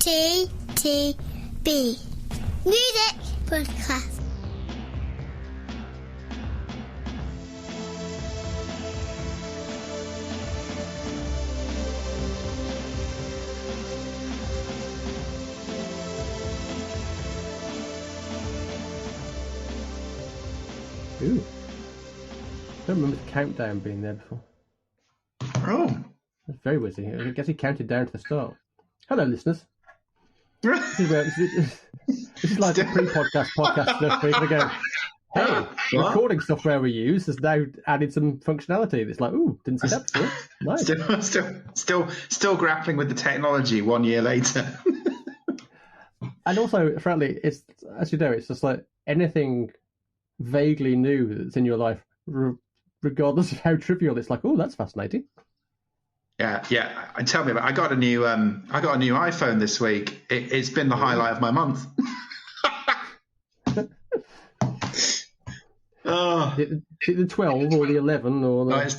MTTB Music Podcast. Ooh. I don't remember the countdown being there before. Oh. That's very wizzy. I guess he counted down to the start. Hello, listeners. This is like the pre-podcast podcast stuff. We're going to go, hey, the recording software we use has now added some functionality. It's like, ooh, didn't see that before. Nice. Still grappling with the technology 1 year later. And also, frankly, it's, as you know, it's just like anything vaguely new that's in your life, regardless of how trivial. It's like, oh, that's fascinating. Yeah. And tell me about. I got a new iPhone this week. It's been the highlight of my month. Oh, the 12 or the 11 or the... No, it's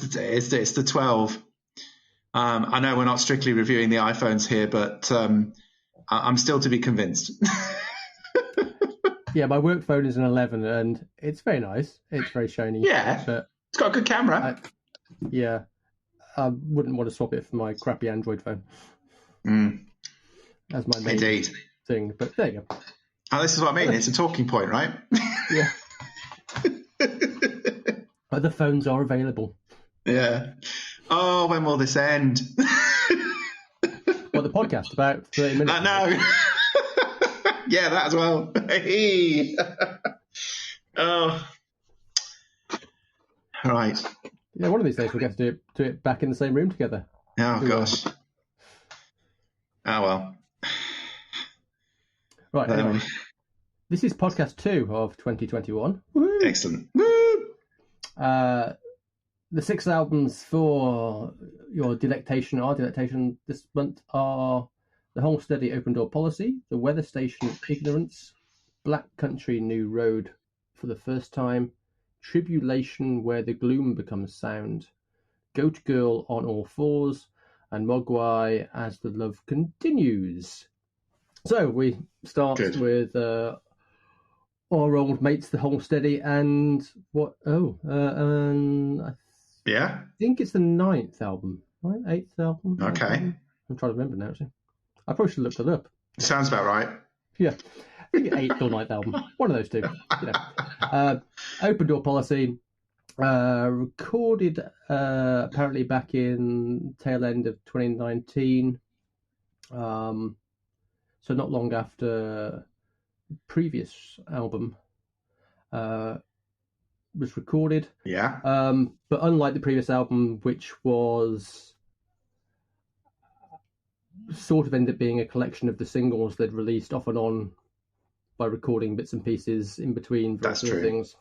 the 12. I know we're not strictly reviewing the iPhones here, but I'm still to be convinced. Yeah, my work phone is an 11, and it's very nice. It's very shiny. Yeah, but it's got a good camera. I wouldn't want to swap it for my crappy Android phone. As my main thing. But there you go. Oh, this is what I mean. It's a talking point, right? Yeah. Other phones are available. Yeah. Oh, when will this end? Well, the podcast, about 30 minutes. I know. Yeah, that as well. Hey. Oh. Right. Yeah, one of these days we'll get to do it back in the same room together. Oh, gosh. Oh, well. Right, anyway. This is podcast 2 of 2021. Woo! Excellent. Woo! The 6 albums for your delectation, our delectation this month are The Homesteady Open Door Policy, The Weather Station Ignorance, Black Country New Road for the First Time, Tribulation Where the Gloom Becomes Sound, Goat Girl on All Fours, and Mogwai As the Love Continues. So we start with our old mates, The Homesteady, and what? I think it's the 9th album, right? 8th album. Okay. I'm trying to remember now, actually. I probably should have looked it up. Sounds about right. Yeah. I think 8th or 9th album. One of those two. You know. Open Door Policy, recorded apparently back in tail end of 2019. So not long after the previous album was recorded. Yeah. But unlike the previous album, which was sort of ended up being a collection of the singles they'd released off and on by recording bits and pieces in between various things.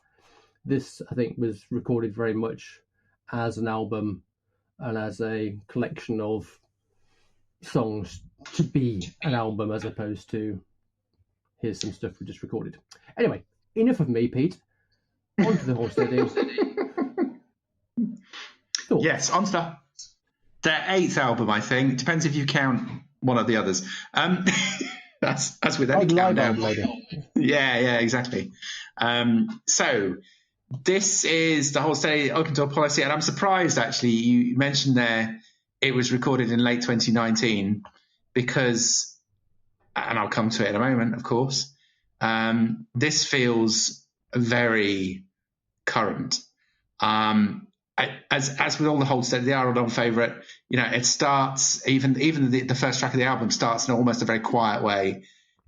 This, I think, was recorded very much as an album and as a collection of songs to be an album as opposed to here's some stuff we just recorded. Anyway, enough of me, Pete. On to the Homesteady. Yes, on to their 8th album, I think. Depends if you count one of the others. That's with any countdown. Yeah, exactly. So this is the Homesteady Open Door Policy, and I'm surprised actually you mentioned there it was recorded in late 2019 because, and I'll come to it in a moment, of course. This feels very current. As with all the Homesteady, they are an old favourite. You know, it starts even the first track of the album starts in almost a very quiet way,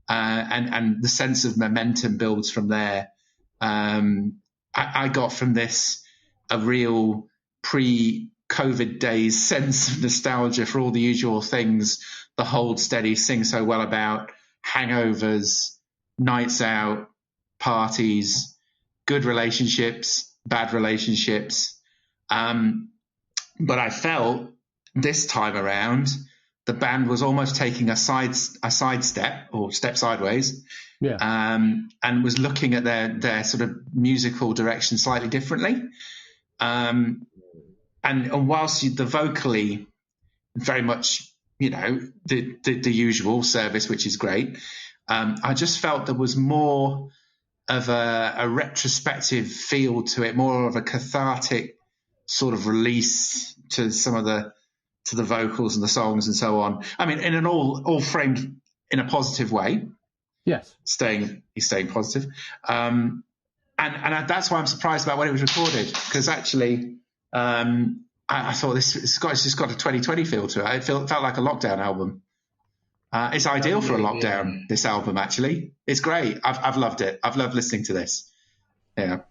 and the sense of momentum builds from there. I got from this a real pre-COVID days sense of nostalgia for all the usual things the Homesteady sing so well about: hangovers, nights out, parties, good relationships, bad relationships. But I felt this time around the band was almost taking a sidestep or step sideways, and was looking at their sort of musical direction slightly differently. And whilst the vocally very much the usual service, which is great. I just felt there was more of a retrospective feel to it, more of a cathartic sort of release to the vocals and the songs and so on. I mean, in an all framed in a positive way. Yes, he's staying positive, and that's why I'm surprised about when it was recorded, because actually I thought it's just got a 2020 feel to it. It felt like a lockdown album. It's ideal for a lockdown. This album, actually, it's great. I've loved it. I've loved listening to this. Yeah.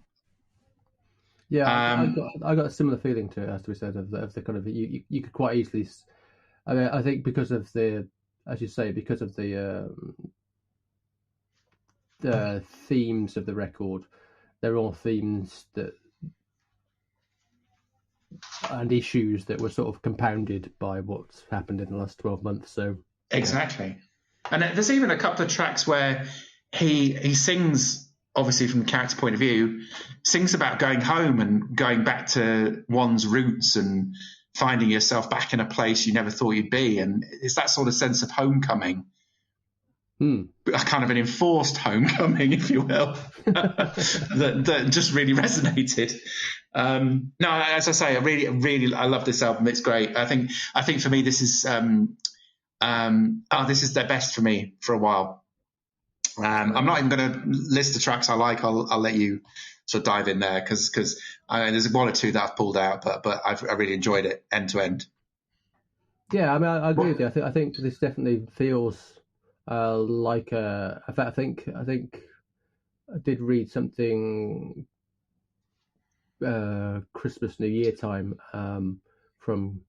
Yeah, I got a similar feeling to it, as we said, of the kind of you could quite easily. I mean, I think because of the, as you say, because of the themes of the record, they're all themes and issues that were sort of compounded by what's happened in the last 12 months. So exactly, and there's even a couple of tracks where he sings, obviously from the character point of view, sings about going home and going back to one's roots and finding yourself back in a place you never thought you'd be, and it's that sort of sense of homecoming. A kind of an enforced homecoming, if you will, that just really resonated. No, as I say, I love this album. It's great. I think for me, this is this is their best for me for a while. I'm not even going to list the tracks I like. I'll let you sort of dive in there, because there's one or two that I've pulled out, but I really enjoyed it end to end. Yeah, I mean, I agree with you. I think this definitely feels like in fact, I think I did read something Christmas, New Year time from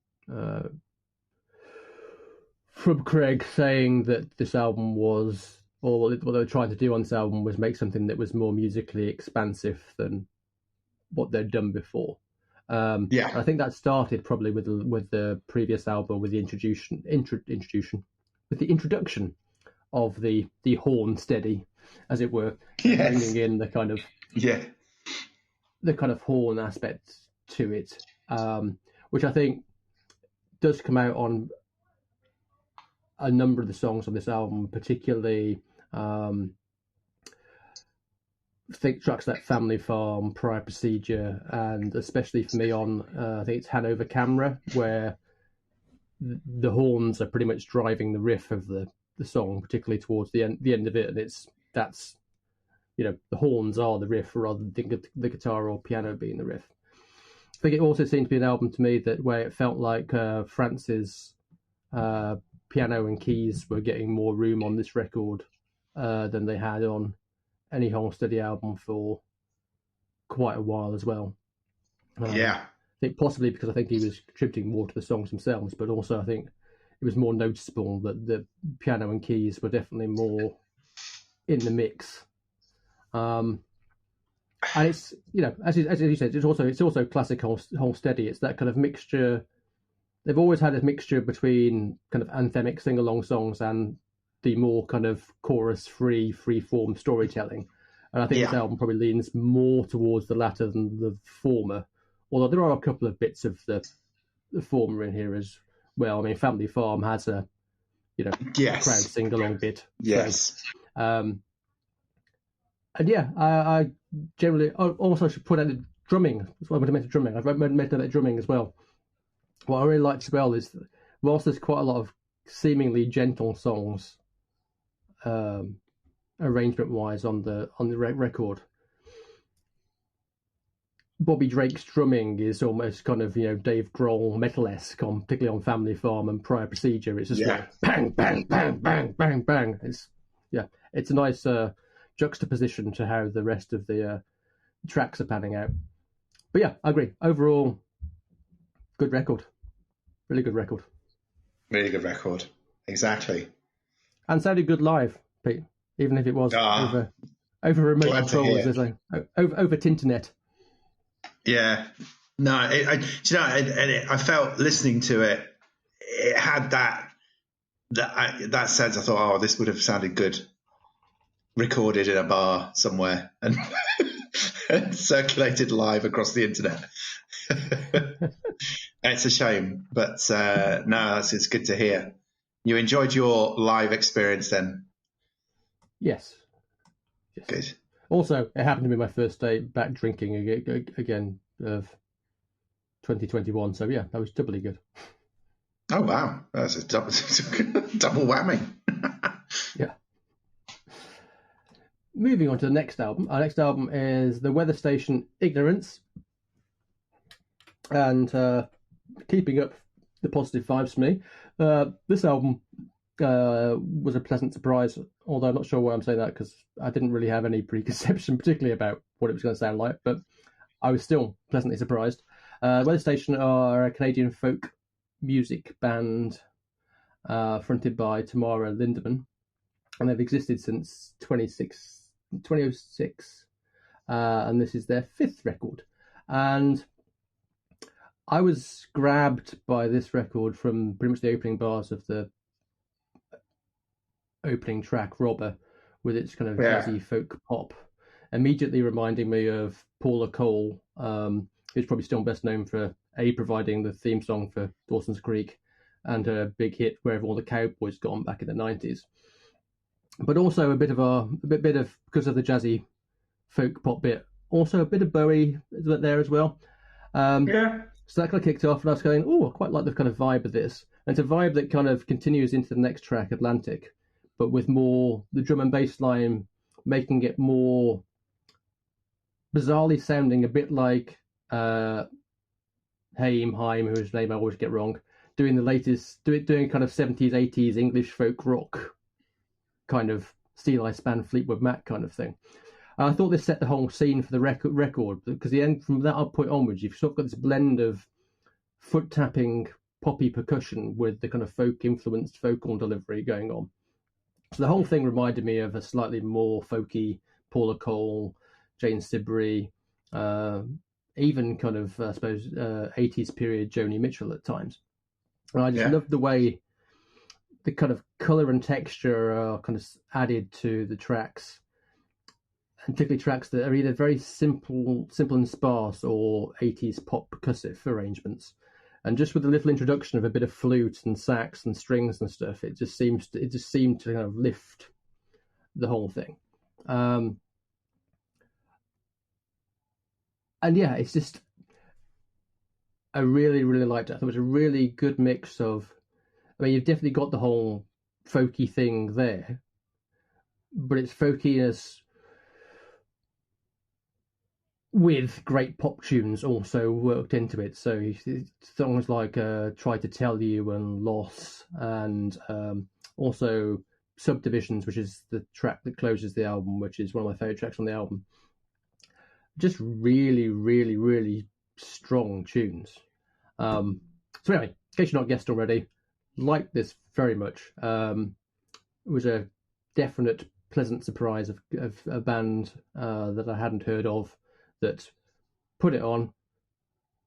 Craig, saying that this album was, or what they were trying to do on this album was make something that was more musically expansive than what they'd done before. I think that started probably with the previous album, with the introduction of the horn steady, as it were, bringing in the kind of horn aspect to it, which I think does come out on a number of the songs on this album, particularly think tracks like Family Farm, Prior Procedure, and especially for me on I think it's Hanover Camera, where the horns are pretty much driving the riff of the song, particularly towards the end of it, and that's the horns are the riff rather than the guitar or piano being the riff. I think it also seemed to be an album to me where it felt like France's piano and keys were getting more room on this record than they had on any Whole Steady album for quite a while as well. I think possibly because I think he was contributing more to the songs themselves, but also I think it was more noticeable that the piano and keys were definitely more in the mix. And it's, as you said, it's also classic Whole Steady. It's that kind of mixture. They've always had a mixture between kind of anthemic sing-along songs and the more kind of free-form storytelling. And I think this album probably leans more towards the latter than the former. Although there are a couple of bits of the former in here as well. I mean, Family Farm has a crowd sing-along bit. Yes. So, and I generally also should put out the drumming. That's what I meant to drumming. I've meant to drumming as well. What I really liked as well is, whilst there's quite a lot of seemingly gentle songs, arrangement-wise on the record, Bobby Drake's drumming is almost kind of Dave Grohl metal-esque, particularly on Family Farm and Prior Procedure. It's just like bang, bang, bang, bang, bang, bang. It's a nice juxtaposition to how the rest of the tracks are panning out. But yeah, I agree. Overall, good record. Really good record. Really good record. Exactly. And sounded good live, Pete, even if it was over remote control, as they say, over Tinternet. Yeah. No, I felt listening to it, it had that sense. I thought, this would have sounded good recorded in a bar somewhere and circulated live across the internet. It's a shame, but no, it's good to hear. You enjoyed your live experience then? Yes. Good. Also, it happened to be my first day back drinking again of 2021. So yeah, that was doubly good. Oh wow, that's a double, double whammy. Yeah. Moving on to the next album. Our next album is The Weather Station Ignorance. And keeping up the positive vibes for me, this album was a pleasant surprise, although I'm not sure why I'm saying that, because I didn't really have any preconception particularly about what it was going to sound like, but I was still pleasantly surprised. Weather Station are a Canadian folk music band fronted by Tamara Lindemann, and they've existed since 2006, and this is their fifth record. And I was grabbed by this record from pretty much the opening bars of the opening track, Robber, with its kind of jazzy folk pop, immediately reminding me of Paula Cole, who's probably still best known for providing the theme song for Dawson's Creek and her big hit Wherever All the Cowboys Gone back in the 90s. But also a bit of because of the jazzy folk pop bit, also a bit of Bowie there as well. So that kind of kicked off, and I was going, oh, I quite like the kind of vibe of this. And it's a vibe that kind of continues into the next track, Atlantic, but with more the drum and bass line, making it more bizarrely sounding a bit like Haim, whose name I always get wrong, doing the latest, doing kind of 70s, 80s English folk rock kind of Steel Eye Span, Fleetwood Mac kind of thing. I thought this set the whole scene for the record because the end from that point onwards, you've sort of got this blend of foot tapping, poppy percussion with the kind of folk influenced vocal delivery going on. So the whole thing reminded me of a slightly more folky Paula Cole, Jane Siberry, even kind of, I suppose, 80s period Joni Mitchell at times. And I just loved the way the kind of colour and texture are kind of added to the tracks. And particularly tracks that are either very simple and sparse, or 80s pop percussive arrangements. And just with a little introduction of a bit of flute and sax and strings and stuff, it just seemed to kind of lift the whole thing. And yeah, it's just, I really, really liked it. I thought it was a really good mix of, I mean, you've definitely got the whole folky thing there, but it's folkiness with great pop tunes also worked into it. So songs like Try to Tell You and Loss, and also Subdivisions, which is the track that closes the album, which is one of my favourite tracks on the album. Just really, really, really strong tunes. So anyway, in case you're not guessed already, liked this very much. It was a definite pleasant surprise of a band that I hadn't heard of, that put it on.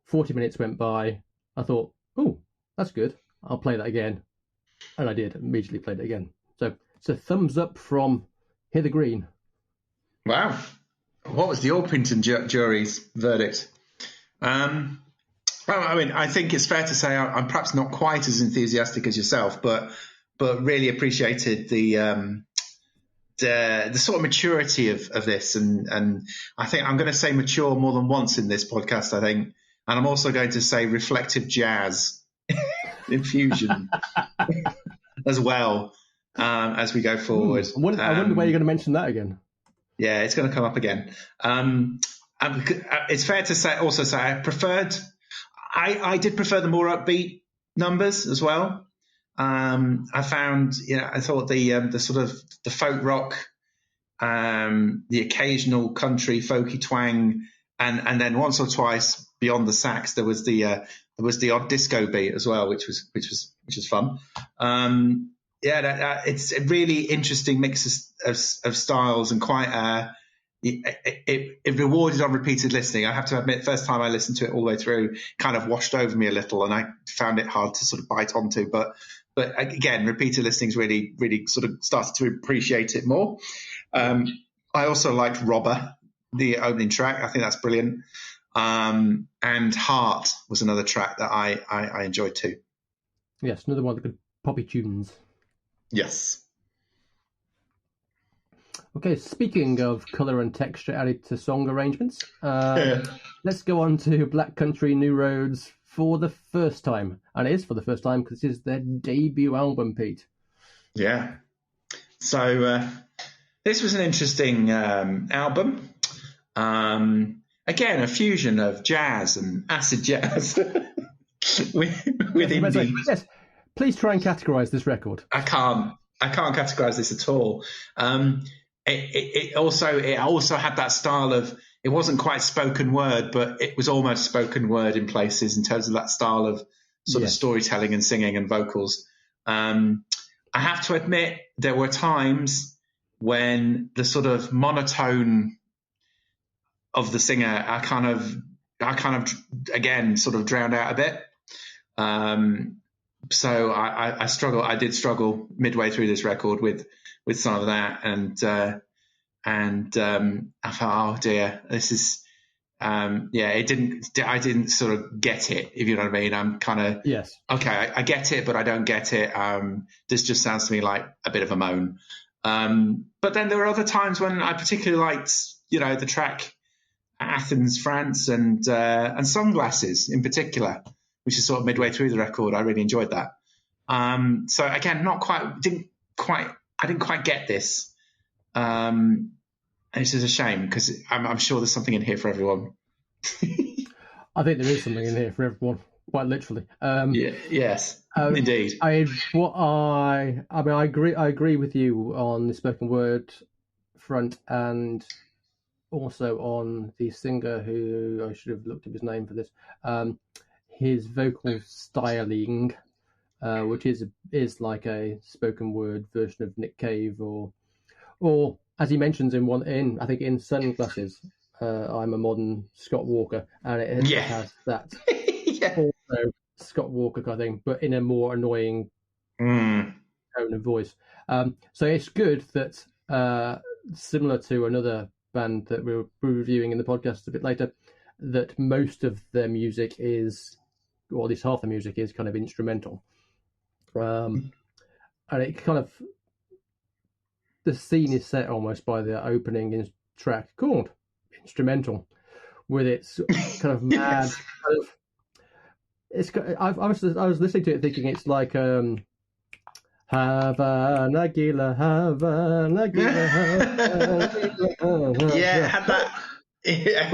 40 minutes went by. I thought, oh, that's good. I'll play that again. And I did. Immediately played it again. So it's a thumbs up from Heather Green. Wow. What was the Orpington jury's verdict? Well, I mean, I think it's fair to say I'm perhaps not quite as enthusiastic as yourself, but really appreciated the sort of maturity of this, and I think I'm going to say mature more than once in this podcast, I think, and I'm also going to say reflective jazz infusion as well as we go forward. I wonder where you're going to mention that again. Yeah, it's going to come up again. It's fair to say I did prefer the more upbeat numbers as well. I found, I thought the sort of the folk rock, the occasional country folky twang, and then once or twice beyond the sax there was the odd disco beat as well, which was fun. It's a really interesting mix of styles, and quite it rewarded on repeated listening. I have to admit, first time I listened to it all the way through, kind of washed over me a little, and I found it hard to sort of bite onto. But again, repeated listening's really, really sort of started to appreciate it more. I also liked Robber, the opening track. I think that's brilliant. And Heart was another track that I enjoyed too. Yes, another one of the good poppy tunes. Yes. Okay, speaking of colour and texture added to song arrangements, let's go on to Black Country New Roads for the first time. And it is for the first time because this is their debut album, Pete. Yeah. So this was an interesting album. Again, a fusion of jazz and acid jazz with indie. Yes, please try and categorise this record. I can't categorize this at all. It also had that style of, it wasn't quite spoken word, but it was almost spoken word in places in terms of that style of sort of storytelling and singing and vocals. I have to admit, there were times when the sort of monotone of the singer, I kind of again sort of drowned out a bit. So I did struggle midway through this record with some of that, and I thought, oh dear, this is, I didn't sort of get it, if you know what I mean. I'm kind of, okay, I get it, but I don't get it. This just sounds to me like a bit of a moan. But then there were other times when I particularly liked, the track Athens, France, and Sunglasses in particular, which is sort of midway through the record. I really enjoyed that. So again, I didn't quite get this. And this is a shame because I'm sure there's something in here for everyone. I think there is something in here for everyone, quite literally. Yes, indeed. I agree with you on the spoken word front, and also on the singer, who I should have looked up his name for this. His vocal styling, which is like a spoken word version of Nick Cave, or as he mentions in Sunglasses, I'm a modern Scott Walker, and it has that also Scott Walker kind of thing, but in a more annoying tone of voice. So it's good that, similar to another band that we'll be reviewing in the podcast a bit later, that most of their music is, or at least half the music is, kind of instrumental. And it kind of, the scene is set almost by the opening track called Instrumental, with its kind of mad. I was listening to it thinking it's like Havana Gila, Havana Gila, Havana. Yeah, had that. Yeah,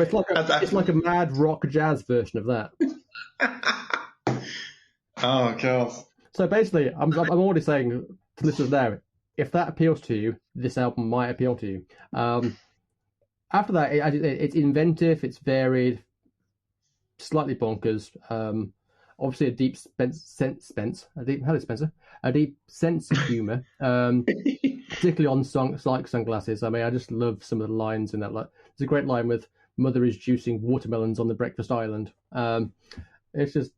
it's like a mad rock jazz version of that. Oh god. So basically, I'm already saying to listeners now, if that appeals to you, this album might appeal to you. After that, it's inventive, it's varied, slightly bonkers. Obviously, a deep sense of humour, particularly on songs like Sunglasses. I mean, I just love some of the lines in that. Like, there's a great line with "Mother is juicing watermelons on the breakfast island." It's just,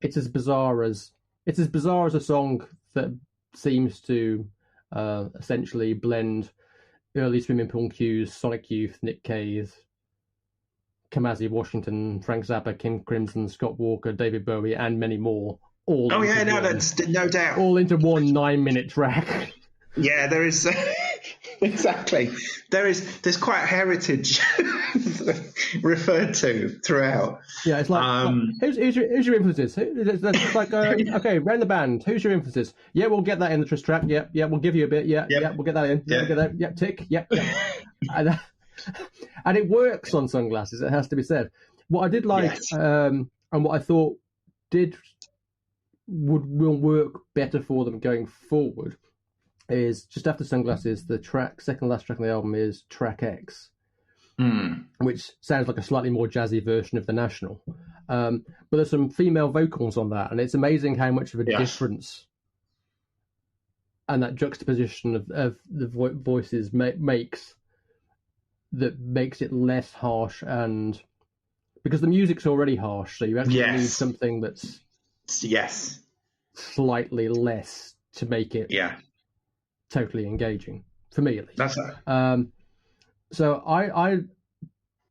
it's as bizarre as a song that seems to essentially blend early Swimming Pool Cues, Sonic Youth, Nick Cave, Kamasi Washington, Frank Zappa, Kim Crimson, Scott Walker, David Bowie, and many more. That's no doubt. All into one 9-minute track. Yeah, there is exactly. There's quite heritage referred to throughout. Yeah, it's like who's your influences? It's like okay, round the band. Who's your influences? Yeah, we'll get that in the Trist track. Yeah, we'll give you a bit. Yeah, we'll get that in. Yeah, we'll get that. Yeah, tick. Yeah. And it works on Sunglasses. It has to be said. What I did like, and what I thought will work better for them going forward, is just after Sunglasses, the second last track on the album is track X, which sounds like a slightly more jazzy version of The National. But there's some female vocals on that, and it's amazing how much of a difference and that juxtaposition of the voices makes it less harsh, and because the music's already harsh, so you actually need something that's slightly less to make it totally engaging, for me at least. That's right. So I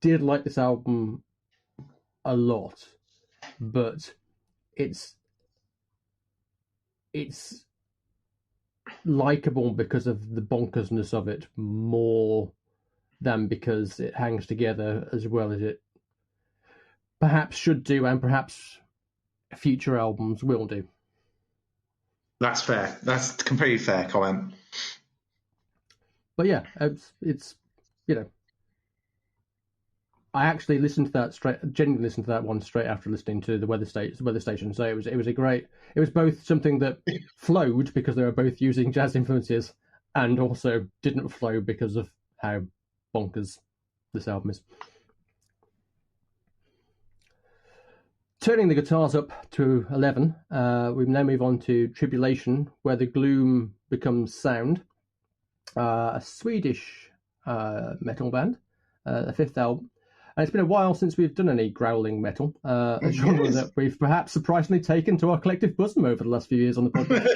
did like this album a lot, but it's likable because of the bonkersness of it more than because it hangs together as well as it perhaps should do, and perhaps future albums will do. That's fair. That's a completely fair comment. But yeah, it's I actually listened to that genuinely listened to that one straight after listening to the weather station. So it was both something that flowed because they were both using jazz influences, and also didn't flow because of how bonkers this album is. Turning the guitars up to 11, we now move on to Tribulation, where the gloom becomes sound. A Swedish metal band, the fifth album. And it's been a while since we've done any growling metal, a genre that we've perhaps surprisingly taken to our collective bosom over the last few years on the podcast.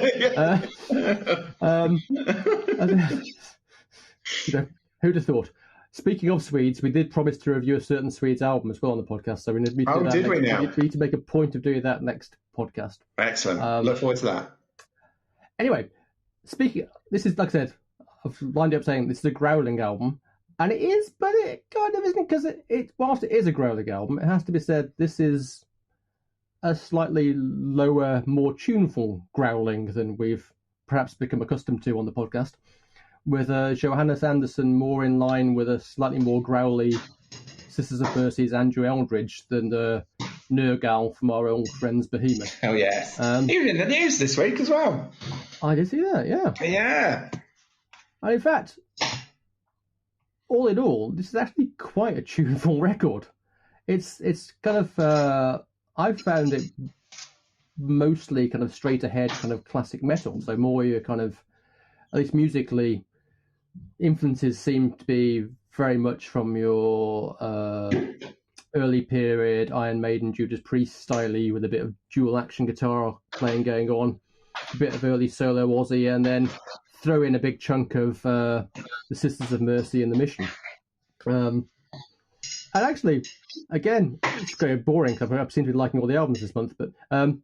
Who'd have thought? Speaking of Swedes, we did promise to review a certain Swedes album as well on the podcast, so we need to do that. Did we now? We need to make a point of doing that next podcast. Excellent. Look forward to that. Anyway, this is, like I said, I've lined up saying this is a growling album. And it is, but it kind of isn't, because whilst it is a growling album, it has to be said this is a slightly lower, more tuneful growling than we've perhaps become accustomed to on the podcast, with Johannes Anderson more in line with a slightly more growly Sisters of Mercy's Andrew Eldridge than the Nergal from our old friends Behemoth. Oh, yes. Even in the news this week as well. I did see that, yeah. Yeah. And in fact, all in all, this is actually quite a tuneful record. It's kind of I've found it mostly kind of straight ahead, kind of classic metal. So more your kind of, at least musically, influences seem to be very much from your early period Iron Maiden, Judas Priest style, with a bit of dual action guitar playing going on, a bit of early solo Ozzy, and then throw in a big chunk of the Sisters of Mercy and the Mission. And actually, again, it's kind of boring because I seem to be liking all the albums this month, but I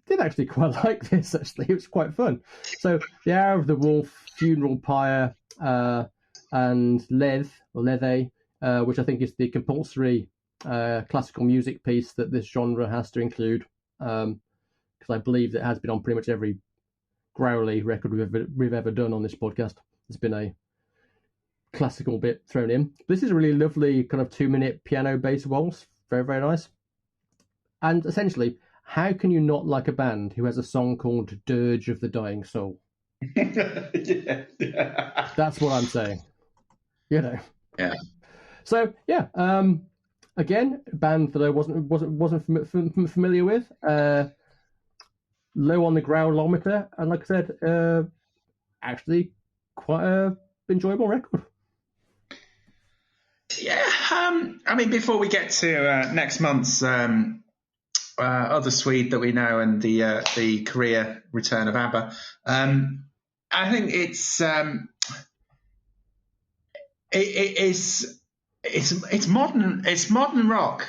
did actually quite like this, actually. It was quite fun. So, The Hour of the Wolf, Funeral Pyre, and Lethe, which I think is the compulsory classical music piece that this genre has to include, because I believe that it has been on pretty much every growly record we've ever done on this podcast. There's been a classical bit thrown in. This is a really lovely kind of 2-minute piano bass waltz. Very, very nice. And essentially, how can you not like a band who has a song called Dirge of the Dying Soul? Yeah. That's what I'm saying. Yeah. So yeah, again, a band that I wasn't familiar with. Low on the growlometer, and like I said, actually quite a enjoyable record. Yeah, I mean, before we get to next month's other Swede that we know and the Korea return of ABBA, I think it's modern rock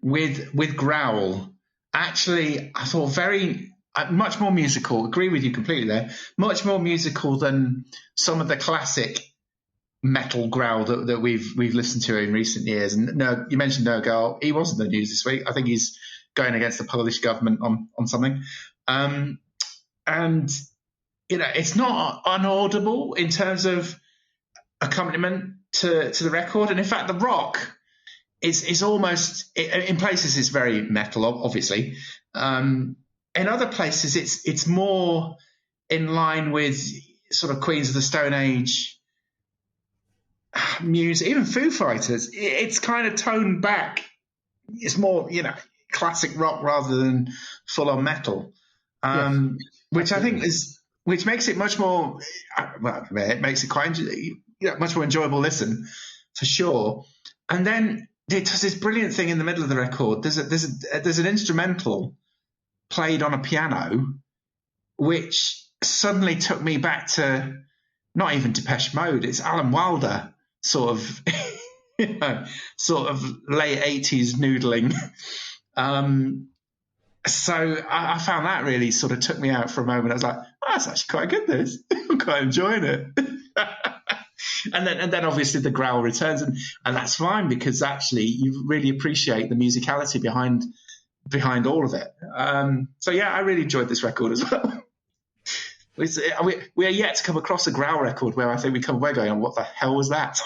with growl. Actually, I thought very much more musical. Agree with you completely there. Much more musical than some of the classic metal growl that we've listened to in recent years. And no, you mentioned Nergal. He wasn't in the news this week. I think he's going against the Polish government on something. And it's not unaudible in terms of accompaniment to the record. And in fact, the rock is almost, in places it's very metal, obviously. In other places it's more in line with sort of Queens of the Stone Age music, even Foo Fighters. It's kind of toned back. It's more, classic rock rather than full on metal, which I think which makes it much more, it makes it quite, much more enjoyable listen for sure. And then it does this brilliant thing in the middle of the record. There's an instrumental played on a piano, which suddenly took me back to not even Depeche Mode. It's Alan Wilder sort of, sort of late 80s noodling. So I found that really sort of took me out for a moment. I was like, oh, that's actually quite good, this. I'm quite enjoying it. and then obviously the growl returns, and that's fine, because actually you really appreciate the musicality behind all of it. So yeah, I really enjoyed this record as well. We are yet to come across a growl record where I think we come away going, what the hell was that?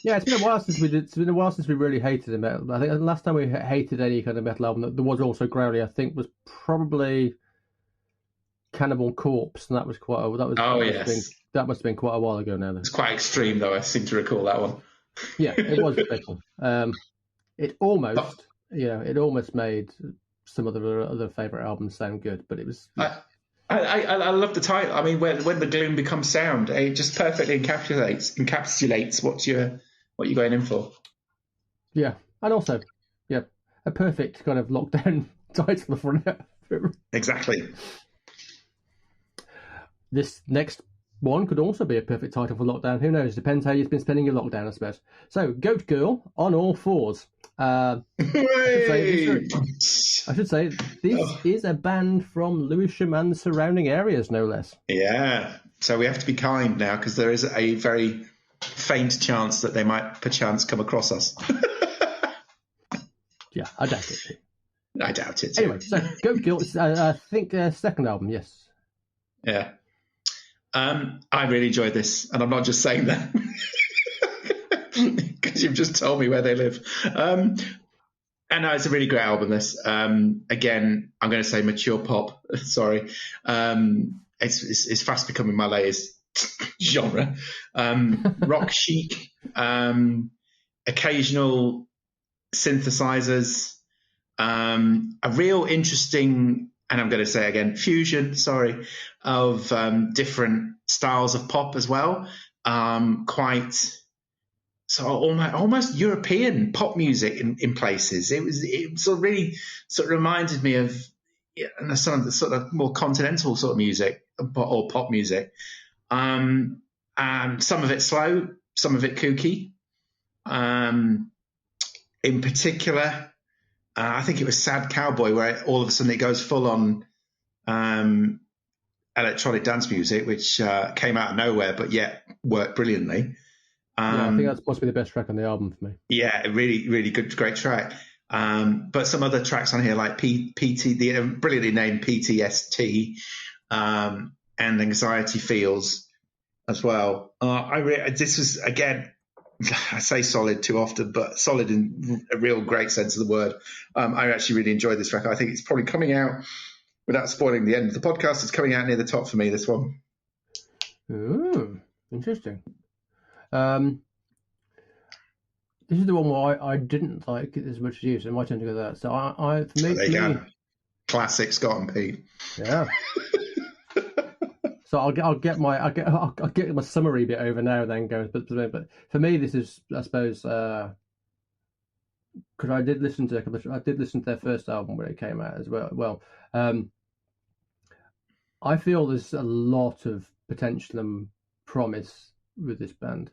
Yeah, it's been a while since we did. It's been a while since we really hated a metal. I think the last time we hated any kind of metal album that was also growly, I think, was probably Cannibal Corpse, and that was quite. That must have been quite a while ago now. Then. It's quite extreme, though. I seem to recall that one. Yeah, it was fickle. It almost made some of the other favorite albums sound good, but it was. Yeah. I love the title. I mean, when the gloom becomes sound, it just perfectly encapsulates what you're going in for. Yeah, and also, yeah, a perfect kind of lockdown title for it. Exactly. This next one could also be a perfect title for lockdown. Who knows? Depends how you've been spending your lockdown, I suppose. So, Goat Girl on all fours. I should say this is a band from Lewisham and the surrounding areas, no less. Yeah. So we have to be kind now, because there is a very faint chance that they might perchance come across us. Yeah, I doubt it. I doubt it. Anyway, so Goat Girl, I think second album, yes. Yeah. I really enjoyed this, and I'm not just saying that because you've just told me where they live. And no, it's a really great album, this. Again, I'm going to say mature pop. Sorry. It's fast becoming my latest genre. Rock chic, occasional synthesizers, a real interesting, and I'm going to say again, fusion, of different styles of pop as well. Quite so almost European pop music in places. It sort of really sort of reminded me of some of the sort of more continental sort of music or pop music. Some of it slow, some of it kooky. In particular, I think it was Sad Cowboy, where all of a sudden it goes full on electronic dance music, which came out of nowhere, but yet worked brilliantly. I think that's possibly the best track on the album for me. Yeah, really, really good, great track. But some other tracks on here, like the brilliantly named PTST and Anxiety Feels as well. This was, again, I say solid too often, but solid in a real great sense of the word. I actually really enjoyed this record. I think it's probably coming out, without spoiling the end of the podcast, it's coming out near the top for me, this one. Ooh, interesting. This is the one where I didn't like it as much as you, so my turn to go there. So classic Scott and Pete. Yeah. So I'll get my summary bit over now and then go. But for me, this is, I suppose, because I did listen to their first album when it came out as well. I feel there's a lot of potential and promise with this band.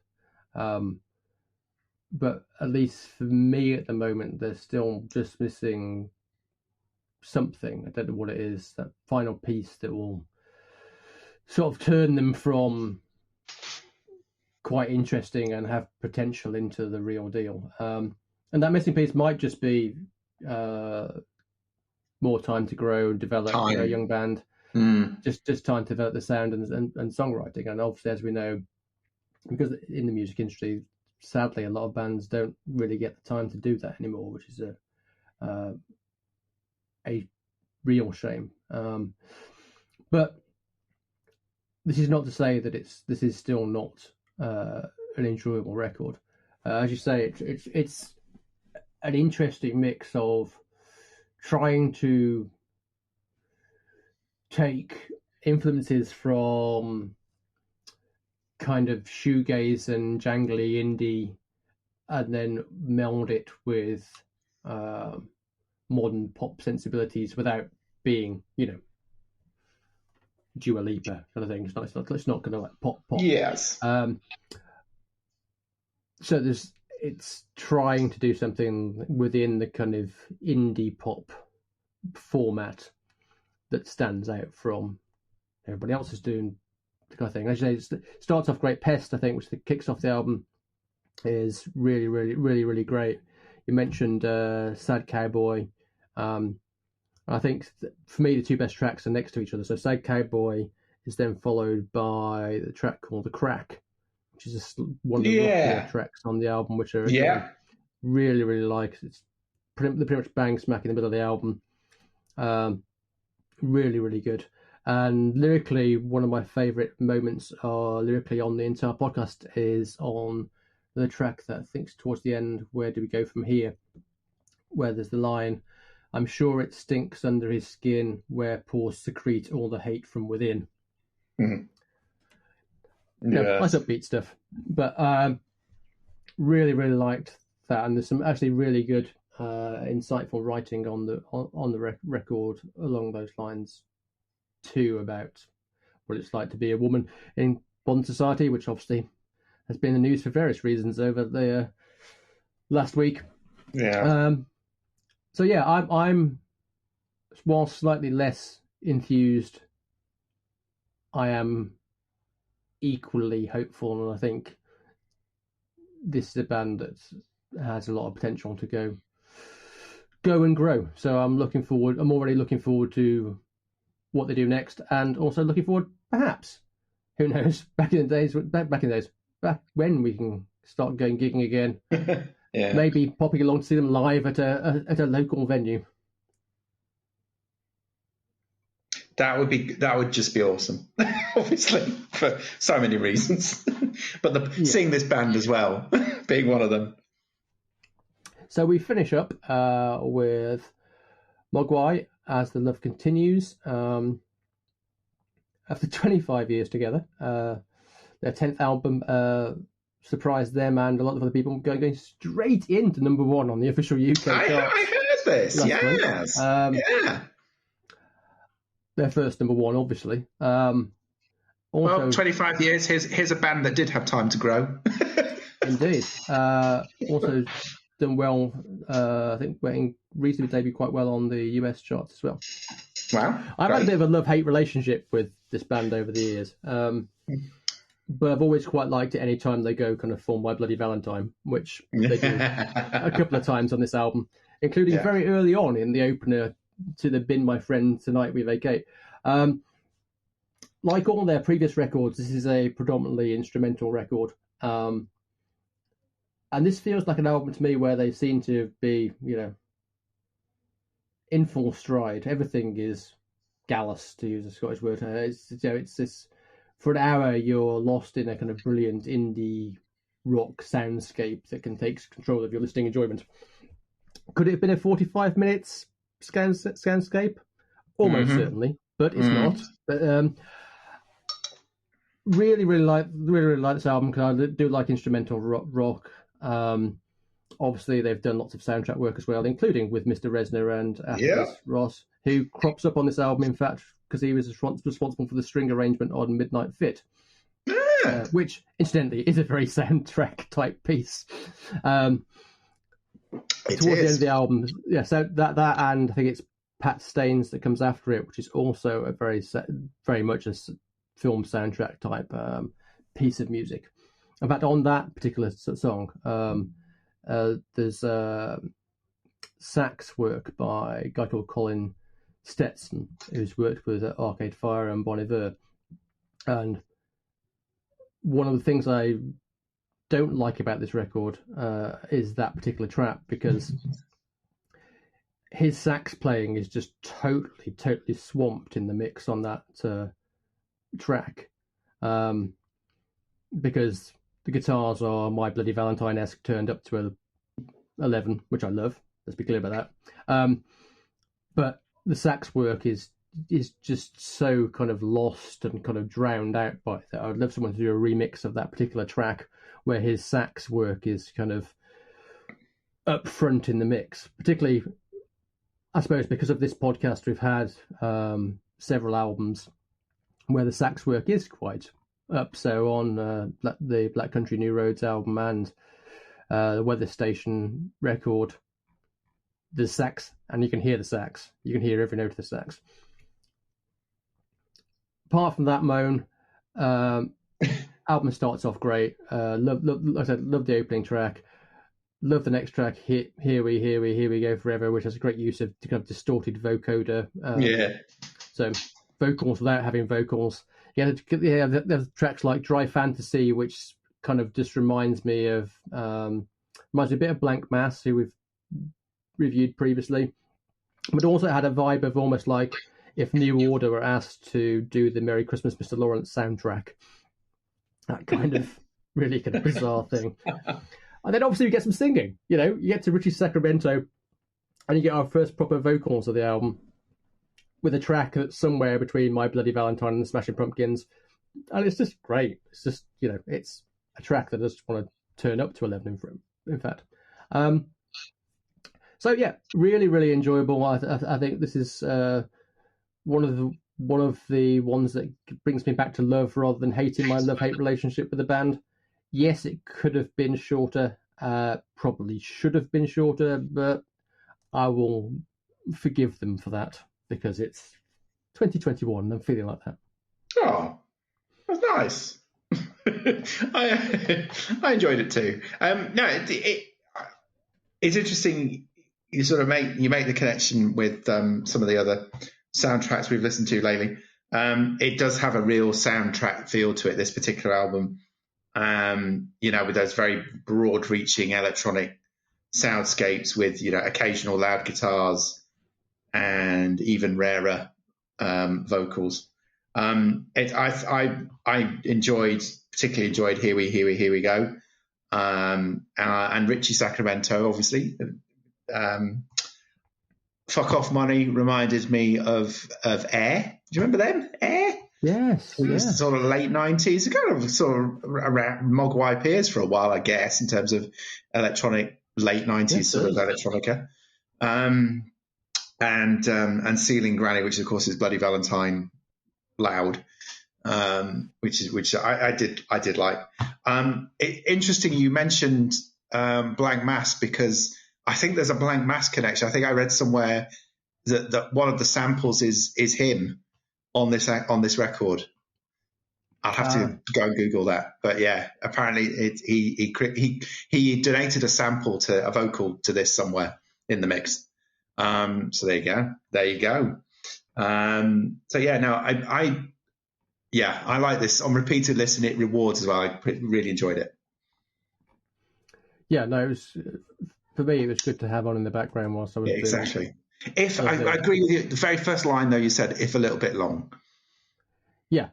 But at least for me at the moment, they're still just missing something. I don't know what it is, that final piece that will sort of turn them from quite interesting and have potential into the real deal. And that missing piece might just be more time to grow and develop a young band. Just time to develop the sound and songwriting. And obviously, as we know, because in the music industry, sadly, a lot of bands don't really get the time to do that anymore, which is a real shame. But this is not to say that this is still not an enjoyable record. As you say, it's an interesting mix of trying to take influences from kind of shoegaze and jangly indie, and then meld it with modern pop sensibilities without being, Dua Lipa kind of thing. It's not going to like pop. Yes. So it's trying to do something within the kind of indie pop format that stands out from everybody else is doing the kind of thing. As you say, it starts off great. Pest, I think, which kicks off the album, is really, really, really, really great. You mentioned Sad Cowboy. I think for me, the two best tracks are next to each other. So Sad Cowboy is then followed by the track called The Crack, which is one of the rockier tracks on the album, which are really, really like. It's pretty much bang smack in the middle of the album. Really, really good. And lyrically, one of my favourite moments lyrically on the entire podcast is on the track that I think's towards the end, Where Do We Go From Here? Where there's the line, I'm sure it stinks under his skin, where pores secrete all the hate from within. Nice upbeat stuff. But really, really liked that. And there's some actually really good, insightful writing on the record along those lines too, about what it's like to be a woman in modern society, which obviously has been in the news for various reasons over the last week. So yeah, I'm while slightly less enthused, I am equally hopeful, and I think this is a band that has a lot of potential to go and grow. So I'm already looking forward to what they do next, and also looking forward, perhaps, who knows, back when we can start going gigging again. Maybe popping along to see them live at a local venue. That would just be awesome. Obviously, for so many reasons. But seeing this band as well, being one of them. So we finish up with Mogwai, As the Love Continues. After 25 years together, their 10th album surprised them and a lot of other people, going straight into number one on the official UK charts. I heard this, yes. Their first number one, obviously. Also, 25 years, here's a band that did have time to grow. Indeed. Also done well, I think went reasonably debut quite well on the US charts as well. Wow. I've had a bit of a love-hate relationship with this band over the years. But I've always quite liked it any time they go kind of For My Bloody Valentine, which they do a couple of times on this album, including very early on in the opener to the Bin My Friend Tonight We Vacate. Like all their previous records, this is a predominantly instrumental record. And this feels like an album to me where they seem to be, in full stride. Everything is gallus, to use a Scottish word. It's this, for an hour, you're lost in a kind of brilliant indie rock soundscape that can take control of your listening enjoyment. Could it have been a 45 minutes soundscape? Almost certainly, but it's not. But really like this album because I do like instrumental rock. Obviously, they've done lots of soundtrack work as well, including with Mr. Reznor and Ross, who crops up on this album, in fact, because he was responsible for the string arrangement on Midnight Fit, which, incidentally, is a very soundtrack type piece. Towards the end of the album, so that and I think it's Pat Staines that comes after it, which is also a very much a film soundtrack type piece of music. In fact, on that particular song, there's sax work by a guy called Colin Stetson, who's worked with Arcade Fire and Bon Iver. And one of the things I don't like about this record is that particular track, because his sax playing is just totally swamped in the mix on that track, because the guitars are My Bloody Valentine-esque turned up to 11, which I love. Let's be clear about that. But the sax work is just so kind of lost and kind of drowned out by it. I would love someone to do a remix of that particular track where his sax work is kind of up front in the mix. Particularly, I suppose, because of this podcast, we've had several albums where the sax work is quite up. So on the Black Country New Roads album and the Weather Station record, the sax, and you can hear the sax. You can hear every note of the sax. Apart from that moan, album starts off great. Like I said, love the opening track. Love the next track, Here We Go Forever, which has a great use of kind of distorted vocoder. So vocals without having vocals. There's tracks like Dry Fantasy, which kind of just reminds me a bit of Blank Mass, who we've reviewed previously, but also had a vibe of almost like if New Order were asked to do the Merry Christmas, Mr. Lawrence soundtrack. That kind of really kind of bizarre thing. And then obviously we get some singing. You get to Richie Sacramento, and you get our first proper vocals of the album, with a track that's somewhere between My Bloody Valentine and the Smashing Pumpkins. And it's just great. It's just, it's a track that I just want to turn up to 11 in fact. So yeah, really, really enjoyable. I think this is one of the ones that brings me back to love rather than hating my love-hate relationship with the band. Yes, it could have been shorter, probably should have been shorter, but I will forgive them for that because it's 2021 and I'm feeling like that. Oh, that's nice. I enjoyed it too. It's interesting. You sort of make the connection with some of the other soundtracks we've listened to lately. It does have a real soundtrack feel to it, this particular album. With those very broad-reaching electronic soundscapes with, occasional loud guitars and even rarer vocals. I particularly enjoyed Here We Go, and Richie Sacramento, obviously. Fuck Off Money reminded me of Air. Do you remember them? Air? Yes. It was sort of late 90s. It kind of sort of around Mogwai Peers for a while, I guess, in terms of electronic, late 90s sort of electronica. And Ceiling Granny, which of course is Bloody Valentine loud, which I did like. Interesting you mentioned Blank Mass, because I think there's a Blank Mass connection. I think I read somewhere that one of the samples is him on this record. I'll have to go and Google that, but yeah, apparently he donated a vocal to this somewhere in the mix. So there you go. So yeah, no, I like this on repeated listen. It rewards as well. I really enjoyed it. Yeah, no, it was, for me, it was good to have on in the background whilst I was doing exactly. I agree with you. The very first line though, you said if a little bit long. Yeah.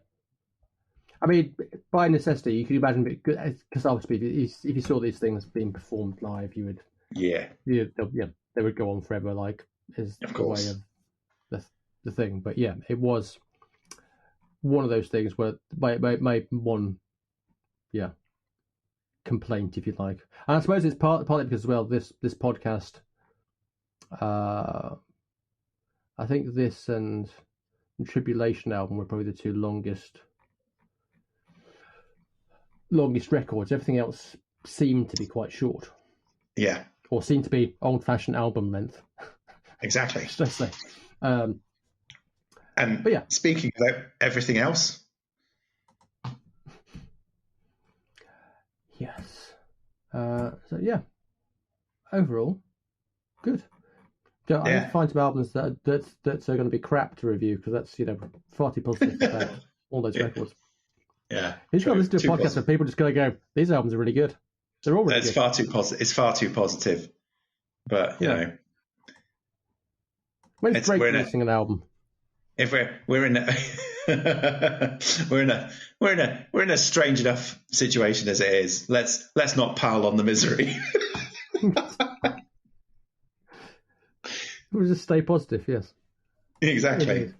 I mean, by necessity, you could imagine, because obviously, if you saw these things being performed live, you would, they would go on forever, like is the way of the thing. But yeah, it was one of those things where my one, complaint, if you like, and I suppose it's partly because as well this podcast, I think this and Tribulation album were probably the two longest records. Everything else seemed to be quite short. Yeah. Or seemed to be old-fashioned album length. Exactly. Should I say? But yeah. Speaking of everything else. Yes. So yeah. Overall, good. I need to find some albums that are going to be crap to review, because that's far too positive about all those records. Yeah, he's got to listen to a podcast where people just going to go, these albums are really good. They're all really good. It's far too positive. But you know, when it's great releasing an album. If we're in we're in a strange enough situation as it is. Let's not pile on the misery. We'll just stay positive. Yes. Exactly.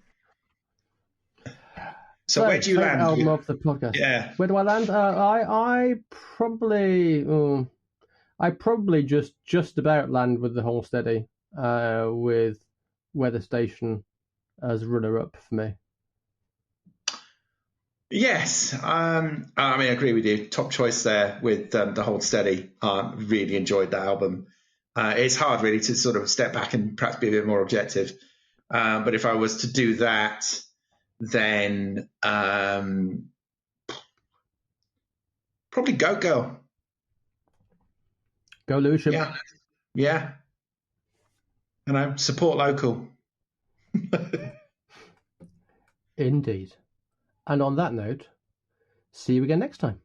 So where do you land? Album of the podcast. Yeah. Where do I land? I probably just about land with the Whole Steady, with Weather Station as runner-up for me. Yes, I mean, I agree with you. Top choice there with the Hold Steady. Really enjoyed that album. It's hard really to sort of step back and perhaps be a bit more objective. But if I was to do that, then probably Go Girl. Go Lewisham. Yeah. Yeah. And I support local. Indeed. And on that note, see you again next time.